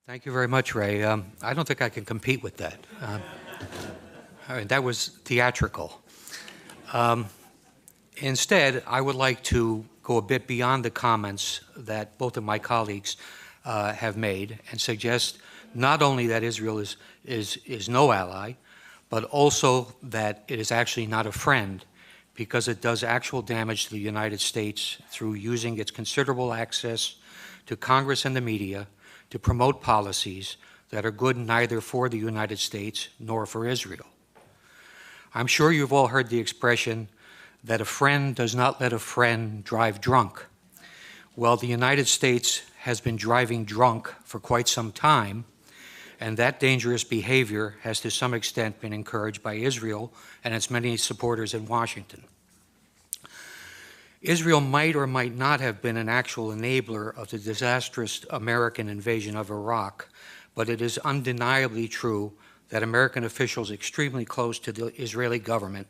Thank you very much, Ray. I don't think I can compete with that. That was theatrical. Instead, I would like to go a bit beyond the comments that both of my colleagues have made and suggest not only that Israel is no ally, but also that it is actually not a friend, because it does actual damage to the United States through using its considerable access to Congress and the media to promote policies that are good neither for the United States nor for Israel. I'm sure you've all heard the expression that a friend does not let a friend drive drunk. Well, the United States has been driving drunk for quite some time, and that dangerous behavior has to some extent been encouraged by Israel and its many supporters in Washington. Israel might or might not have been an actual enabler of the disastrous American invasion of Iraq, but it is undeniably true that American officials extremely close to the Israeli government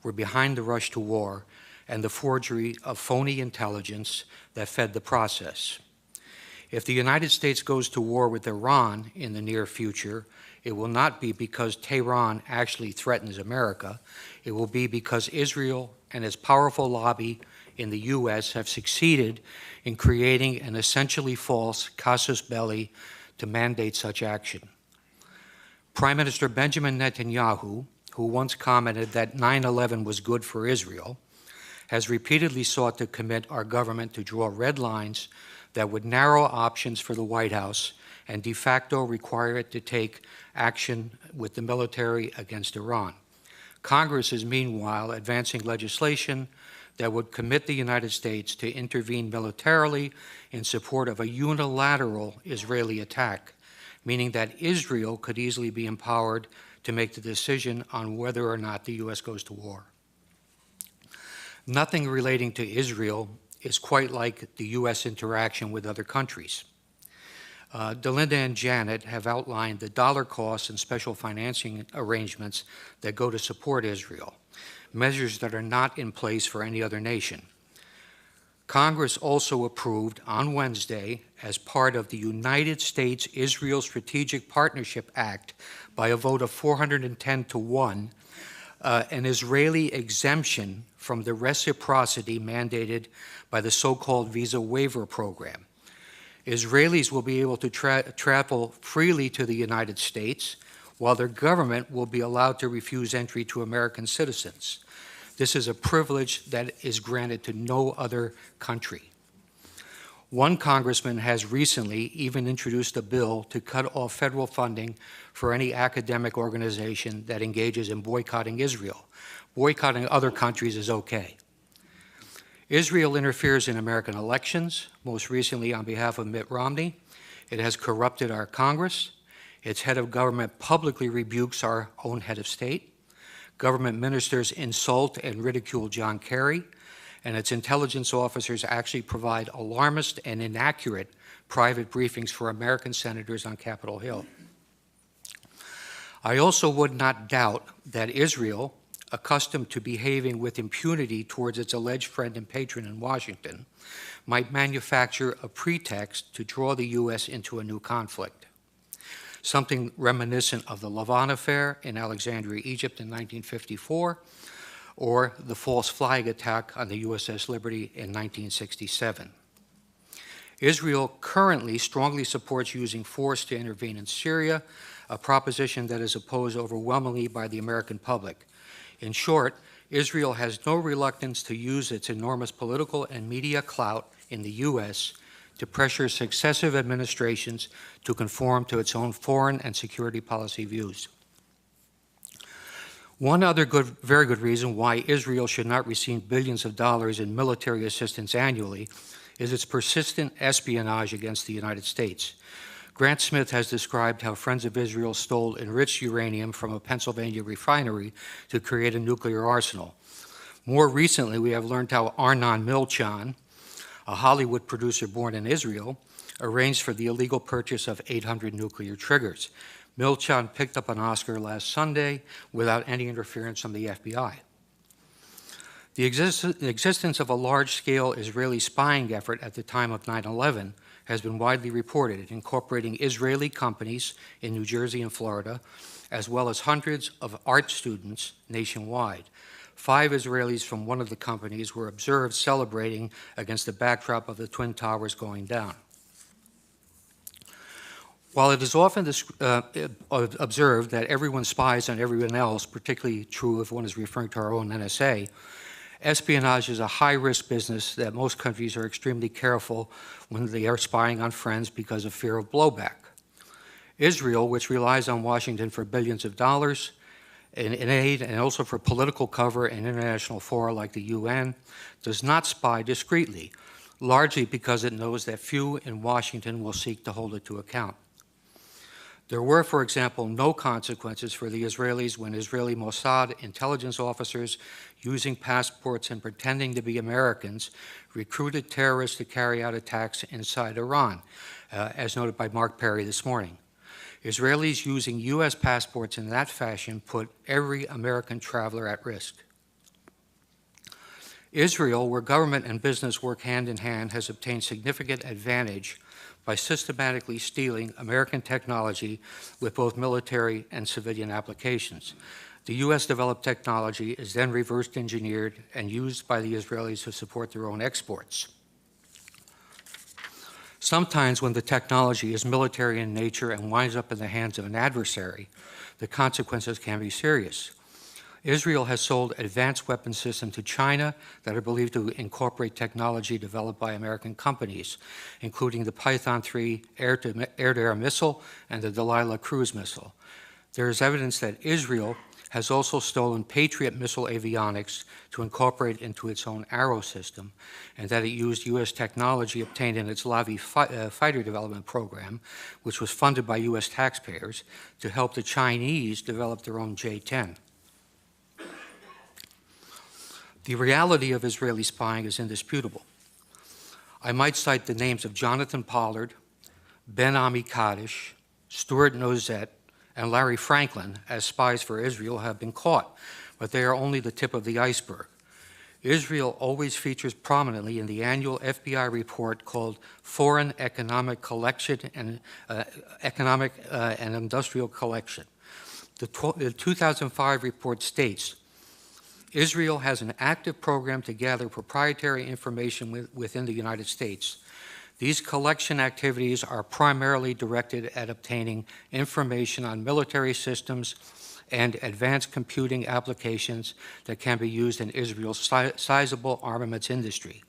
were behind the rush to war and the forgery of phony intelligence that fed the process. If the United States goes to war with Iran in the near future, it will not be because Tehran actually threatens America. It will be because Israel and its powerful lobby in the U.S. have succeeded in creating an essentially false casus belli to mandate such action. Prime Minister Benjamin Netanyahu, who once commented that 9/11 was good for Israel, has repeatedly sought to commit our government to draw red lines that would narrow options for the White House and de facto require it to take action with the military against Iran. Congress is meanwhile advancing legislation that would commit the United States to intervene militarily in support of a unilateral Israeli attack, meaning that Israel could easily be empowered to make the decision on whether or not the U.S. goes to war. Nothing relating to Israel is quite like the U.S. interaction with other countries. Delinda and Janet have outlined the dollar costs and special financing arrangements that go to support Israel, measures that are not in place for any other nation. Congress also approved on Wednesday, as part of the United States-Israel Strategic Partnership Act by a vote of 410 to 1, an Israeli exemption from the reciprocity mandated by the so-called visa waiver program. Israelis will be able to travel freely to the United States, while their government will be allowed to refuse entry to American citizens. This is a privilege that is granted to no other country. One congressman has recently even introduced a bill to cut off federal funding for any academic organization that engages in boycotting Israel. Boycotting other countries is okay. Israel interferes in American elections, most recently on behalf of Mitt Romney. It has corrupted our Congress. Its head of government publicly rebukes our own head of state. Government ministers insult and ridicule John Kerry, and its intelligence officers actually provide alarmist and inaccurate private briefings for American senators on Capitol Hill. I also would not doubt that Israel, accustomed to behaving with impunity towards its alleged friend and patron in Washington, might manufacture a pretext to draw the U.S. into a new conflict, something reminiscent of the Lavon affair in Alexandria, Egypt in 1954, or the false flag attack on the USS Liberty in 1967. Israel currently strongly supports using force to intervene in Syria, a proposition that is opposed overwhelmingly by the American public. In short, Israel has no reluctance to use its enormous political and media clout in the U.S. to pressure successive administrations to conform to its own foreign and security policy views. One other very good reason why Israel should not receive billions of dollars in military assistance annually is its persistent espionage against the United States. Grant Smith has described how Friends of Israel stole enriched uranium from a Pennsylvania refinery to create a nuclear arsenal. More recently, we have learned how Arnon Milchan, a Hollywood producer born in Israel, arranged for the illegal purchase of 800 nuclear triggers. Milchan picked up an Oscar last Sunday without any interference from the FBI. The existence of a large-scale Israeli spying effort at the time of 9/11 has been widely reported, incorporating Israeli companies in New Jersey and Florida, as well as hundreds of art students nationwide. 5 Israelis from one of the companies were observed celebrating against the backdrop of the Twin Towers going down. While it is often observed that everyone spies on everyone else, particularly true if one is referring to our own NSA, espionage is a high-risk business that most countries are extremely careful when they are spying on friends because of fear of blowback. Israel, which relies on Washington for billions of dollars in aid and also for political cover in international fora like the UN, does not spy discreetly, largely because it knows that few in Washington will seek to hold it to account. There were, for example, no consequences for the Israelis when Israeli Mossad intelligence officers, using passports and pretending to be Americans, recruited terrorists to carry out attacks inside Iran, as noted by Mark Perry this morning. Israelis using U.S. passports in that fashion put every American traveler at risk. Israel, where government and business work hand in hand, has obtained significant advantage by systematically stealing American technology with both military and civilian applications. The U.S.-developed technology is then reverse engineered and used by the Israelis to support their own exports. Sometimes when the technology is military in nature and winds up in the hands of an adversary, the consequences can be serious. Israel has sold advanced weapon systems to China that are believed to incorporate technology developed by American companies, including the Python 3 air-to-air missile and the Delilah cruise missile. There is evidence that Israel has also stolen Patriot missile avionics to incorporate into its own Arrow system, and that it used U.S. technology obtained in its Lavi fighter development program, which was funded by U.S. taxpayers, to help the Chinese develop their own J-10. The reality of Israeli spying is indisputable. I might cite the names of Jonathan Pollard, Ben Ami Kaddish, Stuart Nozet, and Larry Franklin as spies for Israel have been caught, but they are only the tip of the iceberg. Israel always features prominently in the annual FBI report called Foreign Economic Collection and Economic and Industrial Collection. The 2005 report states, Israel has an active program to gather proprietary information within the United States. These collection activities are primarily directed at obtaining information on military systems and advanced computing applications that can be used in Israel's sizable armaments industry.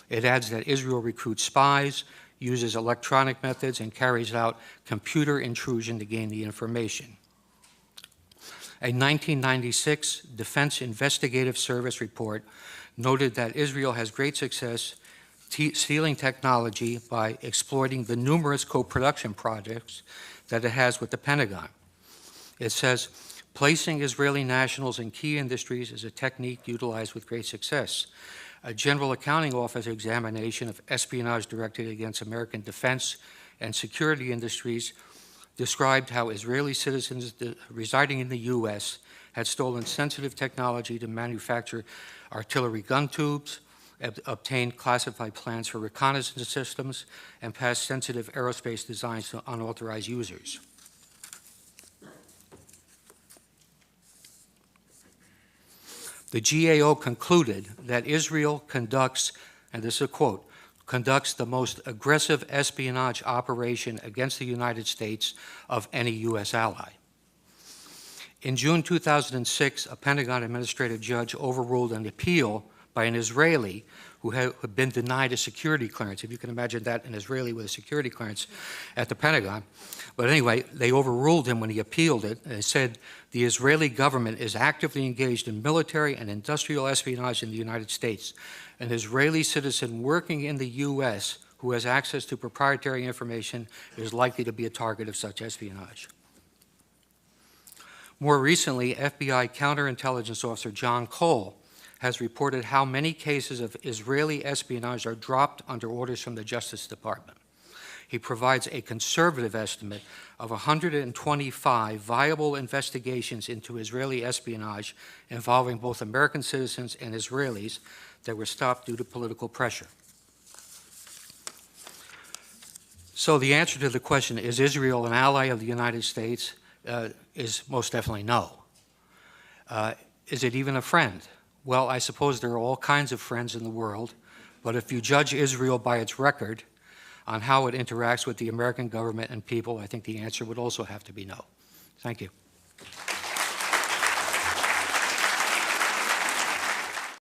It adds that Israel recruits spies, uses electronic methods, and carries out computer intrusion to gain the information. A 1996 Defense Investigative Service report noted that Israel has great success stealing technology by exploiting the numerous co-production projects that it has with the Pentagon. It says, placing Israeli nationals in key industries is a technique utilized with great success. A General Accounting Office examination of espionage directed against American defense and security industries described how Israeli citizens residing in the U.S. had stolen sensitive technology to manufacture artillery gun tubes, obtained classified plans for reconnaissance systems, and passed sensitive aerospace designs to unauthorized users. The GAO concluded that Israel conducts, and this is a quote, conducts the most aggressive espionage operation against the United States of any U.S. ally. In June 2006, a Pentagon administrative judge overruled an appeal by an Israeli who had been denied a security clearance. If you can imagine that, an Israeli with a security clearance at the Pentagon. But anyway, they overruled him when he appealed it, and said the Israeli government is actively engaged in military and industrial espionage in the United States. An Israeli citizen working in the U.S. who has access to proprietary information is likely to be a target of such espionage. More recently, FBI counterintelligence officer John Cole has reported how many cases of Israeli espionage are dropped under orders from the Justice Department. He provides a conservative estimate of 125 viable investigations into Israeli espionage involving both American citizens and Israelis that were stopped due to political pressure. So the answer to the question, is Israel an ally of the United States, is most definitely no. Is it even a friend? Well, I suppose there are all kinds of friends in the world, but if you judge Israel by its record on how it interacts with the American government and people, I think the answer would also have to be no. Thank you.